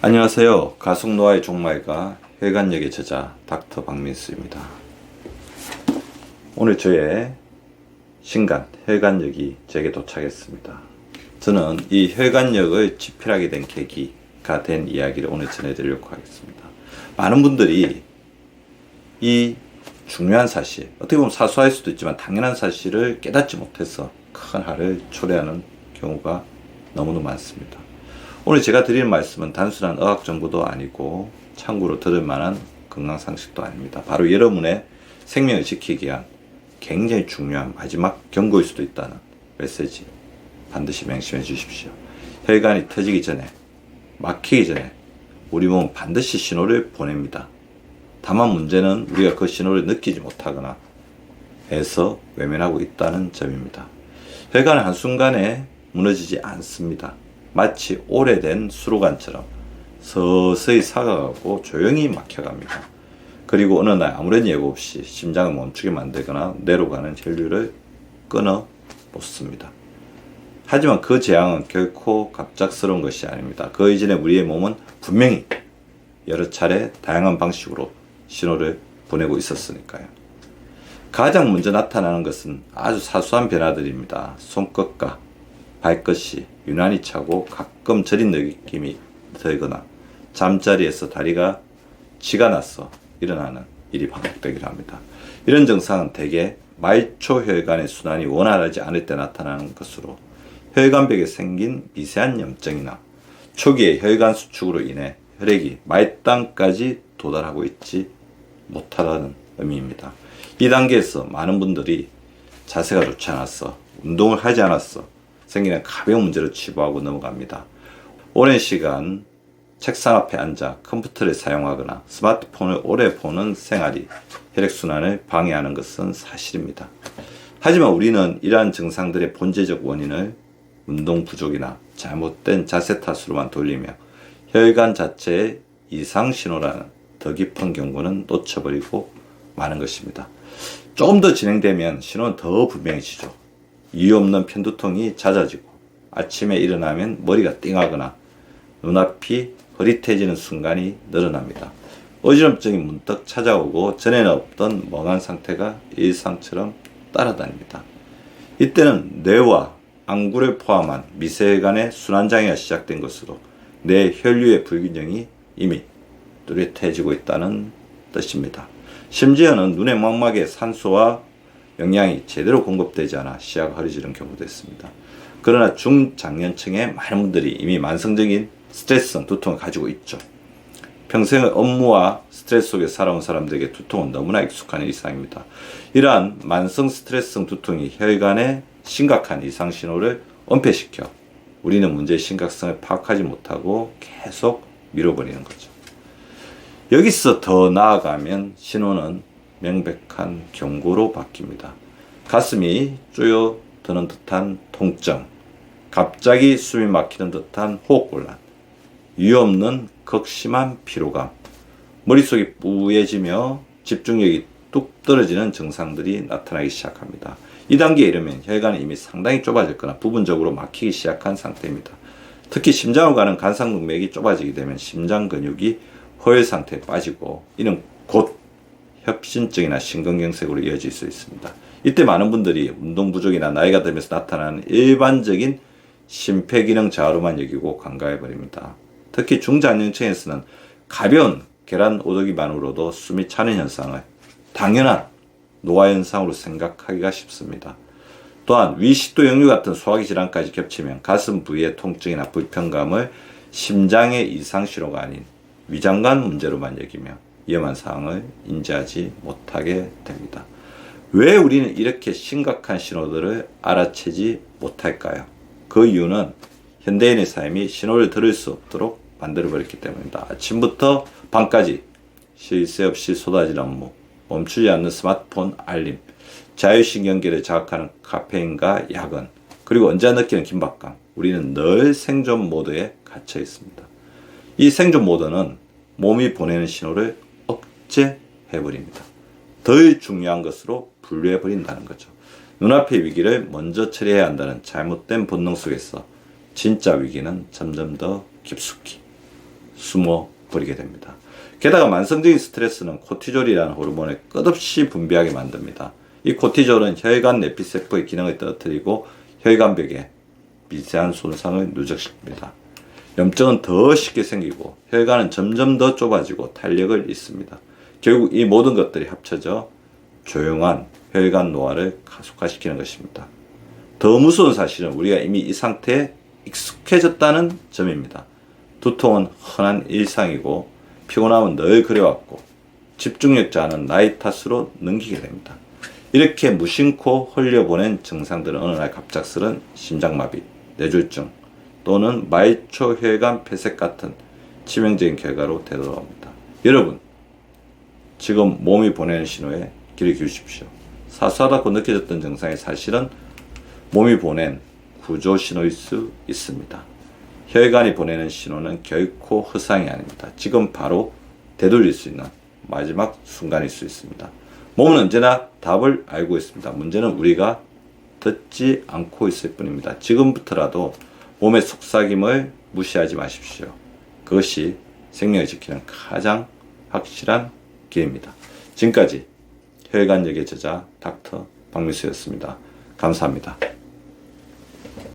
안녕하세요. 가속노화의 종말과 혈관역의 저자 닥터 박민수입니다. 오늘 저의 신간 혈관역이 제게 도착했습니다. 저는 이 혈관역을 집필하게 된 계기가 된 이야기를 오늘 전해드리려고 하겠습니다. 많은 분들이 이 중요한 사실, 어떻게 보면 사소할 수도 있지만 당연한 사실을 깨닫지 못해서 큰 화를 초래하는 경우가 너무도 많습니다. 오늘 제가 드리는 말씀은 단순한 의학 정보도 아니고 참고로 들을 만한 건강상식도 아닙니다. 바로 여러분의 생명을 지키기 위한 굉장히 중요한 마지막 경고일 수도 있다는 메시지 반드시 명심해 주십시오. 혈관이 터지기 전에, 막히기 전에 우리 몸은 반드시 신호를 보냅니다. 다만 문제는 우리가 그 신호를 느끼지 못하거나 해서 외면하고 있다는 점입니다. 혈관은 한순간에 무너지지 않습니다. 마치 오래된 수로관처럼 서서히 사가고 조용히 막혀갑니다. 그리고 어느 날 아무런 예고 없이 심장을 멈추게 만들거나 내로 가는 혈류를 끊어 놓습니다. 하지만 그 재앙은 결코 갑작스러운 것이 아닙니다. 그 이전에 우리의 몸은 분명히 여러 차례 다양한 방식으로 신호를 보내고 있었으니까요. 가장 먼저 나타나는 것은 아주 사소한 변화들입니다. 손끝과 발끝이 유난히 차고 가끔 저린 느낌이 들거나 잠자리에서 다리가 쥐가 나서 일어나는 일이 반복되기도 합니다. 이런 증상은 대개 말초혈관의 순환이 원활하지 않을 때 나타나는 것으로 혈관벽에 생긴 미세한 염증이나 초기의 혈관 수축으로 인해 혈액이 말단까지 도달하고 있지 못하다는 의미입니다. 이 단계에서 많은 분들이 자세가 좋지 않았어, 운동을 하지 않았어, 생기는 가벼운 문제로 치부하고 넘어갑니다. 오랜 시간 책상 앞에 앉아 컴퓨터를 사용하거나 스마트폰을 오래 보는 생활이 혈액순환을 방해하는 것은 사실입니다. 하지만 우리는 이러한 증상들의 본질적 원인을 운동 부족이나 잘못된 자세 탓으로만 돌리며 혈관 자체의 이상 신호라는 더 깊은 경고는 놓쳐버리고 마는 것입니다. 조금 더 진행되면 신호는 더 분명해지죠. 이유 없는 편두통이 잦아지고 아침에 일어나면 머리가 띵하거나 눈앞이 흐릿해지는 순간이 늘어납니다. 어지럼증이 문득 찾아오고 전에는 없던 멍한 상태가 일상처럼 따라다닙니다. 이때는 뇌와 안구를 포함한 미세혈관의 순환장애가 시작된 것으로 뇌 혈류의 불균형이 이미 뚜렷해지고 있다는 뜻입니다. 심지어는 눈의 망막에 산소와 영양이 제대로 공급되지 않아 시야가 흐려지는 경우도 있습니다. 그러나 중장년층의 많은 분들이 이미 만성적인 스트레스성 두통을 가지고 있죠. 평생을 업무와 스트레스 속에 살아온 사람들에게 두통은 너무나 익숙한 일상입니다. 이러한 만성 스트레스성 두통이 혈관에 심각한 이상 신호를 은폐시켜 우리는 문제의 심각성을 파악하지 못하고 계속 미뤄버리는 거죠. 여기서 더 나아가면 신호는 명백한 경고로 바뀝니다. 가슴이 쪼여드는 듯한 통증, 갑자기 숨이 막히는 듯한 호흡곤란, 이유 없는 극심한 피로감, 머릿속이 뿌얘지며 집중력이 뚝 떨어지는 증상들이 나타나기 시작합니다. 이 단계에 이르면 혈관이 이미 상당히 좁아졌거나 부분적으로 막히기 시작한 상태입니다. 특히 심장으로 가는 간상동맥이 좁아지게 되면 심장 근육이 허혈 상태에 빠지고 이는 곧 협신증이나 심근경색으로 이어질 수 있습니다. 이때 많은 분들이 운동 부족이나 나이가 들면서 나타나는 일반적인 심폐기능 저하로만 여기고 간과해버립니다. 특히 중장년층에서는 가벼운 계란 오르기만으로도 숨이 차는 현상을 당연한 노화 현상으로 생각하기가 쉽습니다. 또한 위식도 역류 같은 소화기 질환까지 겹치면 가슴 부위의 통증이나 불편감을 심장의 이상 신호가 아닌 위장관 문제로만 여기며 위험한 사항을 인지하지 못하게 됩니다. 왜 우리는 이렇게 심각한 신호들을 알아채지 못할까요? 그 이유는 현대인의 삶이 신호를 들을 수 없도록 만들어버렸기 때문입니다. 아침부터 밤까지 쉴 새 없이 쏟아지는 업무, 멈추지 않는 스마트폰 알림, 자율신경계를 자극하는 카페인과 야근, 그리고 언제 느끼는 긴박감, 우리는 늘 생존 모드에 갇혀 있습니다. 이 생존 모드는 몸이 보내는 신호를 억제해버립니다. 덜 중요한 것으로 분류해버린다는 거죠. 눈앞의 위기를 먼저 처리해야 한다는 잘못된 본능 속에서 진짜 위기는 점점 더 깊숙이 숨어 버리게 됩니다. 게다가 만성적인 스트레스는 코티졸이라는 호르몬을 끝없이 분비하게 만듭니다. 이 코티졸은 혈관 내피세포의 기능을 떨어뜨리고 혈관벽에 미세한 손상을 누적시킵니다. 염증은 더 쉽게 생기고 혈관은 점점 더 좁아지고 탄력을 잃습니다. 결국 이 모든 것들이 합쳐져 조용한 혈관 노화를 가속화시키는 것입니다. 더 무서운 사실은 우리가 이미 이 상태에 익숙해졌다는 점입니다. 두통은 흔한 일상이고 피곤함은 늘 그래왔고 집중력 저하는 나이 탓으로 넘기게 됩니다. 이렇게 무심코 흘려보낸 증상들은 어느 날 갑작스런 심장마비, 뇌졸중 또는 말초혈관 폐색 같은 치명적인 결과로 되돌아옵니다. 여러분, 지금 몸이 보내는 신호에 귀를 기울이십시오. 사소하다고 느껴졌던 증상이 사실은 몸이 보낸 구조 신호일 수 있습니다. 혈관이 보내는 신호는 결코 허상이 아닙니다. 지금 바로 되돌릴 수 있는 마지막 순간일 수 있습니다. 몸은 언제나 답을 알고 있습니다. 문제는 우리가 듣지 않고 있을 뿐입니다. 지금부터라도 몸의 속삭임을 무시하지 마십시오. 그것이 생명을 지키는 가장 확실한 길입니다. 지금까지 혈관역의 저자 닥터 박민수였습니다. 감사합니다.